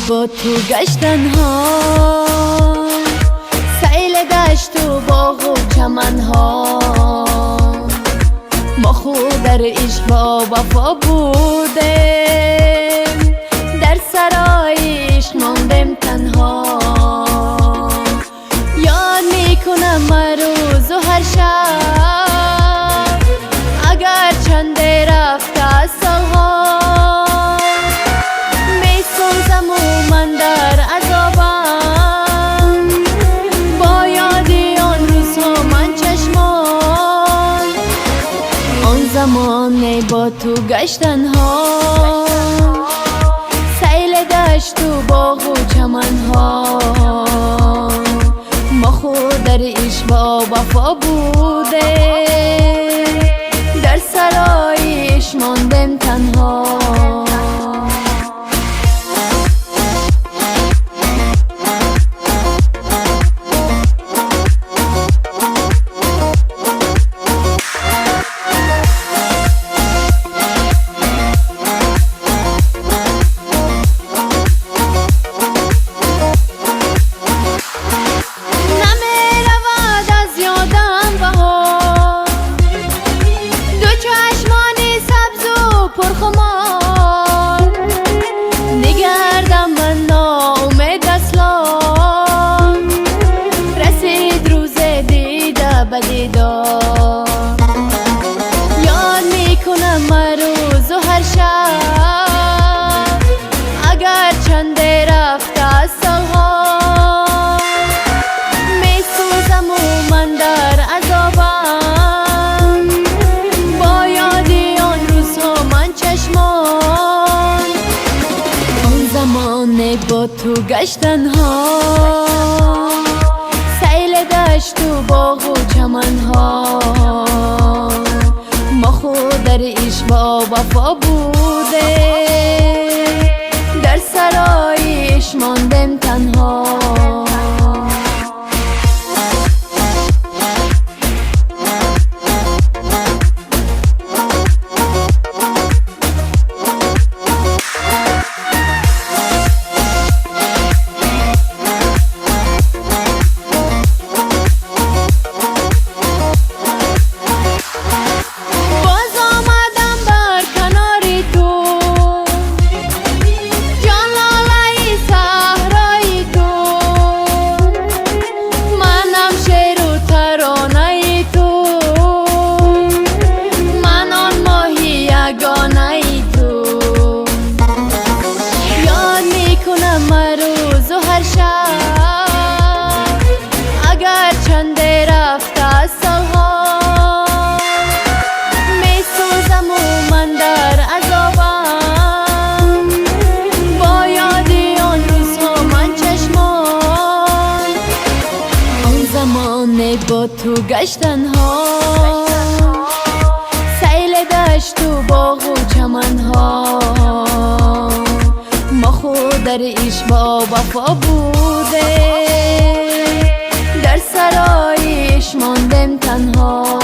با تو گشتن ها، سیل دشت و باغ و چمن ها، ما خود در عشق با وفا بودیم، در سرای عشق ماندیم تنها. یاد میکنم من روز و هر شب، اگر چنده رفته از سالها، میسوزم و من در عذابم، با یادی آن روزها من چشمان. آن زمان با تو گشتن ها، سیل دشت و باغ و چمن ها، ما خود در عشق با وفا بودیم، در سرای عشق ماندیم تنها. نگردم من ناامید اصلا، رسید روز دیده به دیدار. یاد میکنم من روز و هر شب، اگر چنده رفته از سالها، میسوزم و من در عذابم، با یادی آن روزها من چشمان. آن زمان با تو گشتن ها، سیل دشت و باغ و چمن ها، ما خود در عشق با وفا بودیم، در سرای عشق ماندیم تنها. اگر چنده رفته از سالها، میسوزم و من در عذابم، با یادی آن روزها من چشمان. آن زمان با تو گشتن ها، سیل دشت و باغ و چمن ها، ما خود در عشق با وفا بودیم، در سرای عشق ماندیم تنها.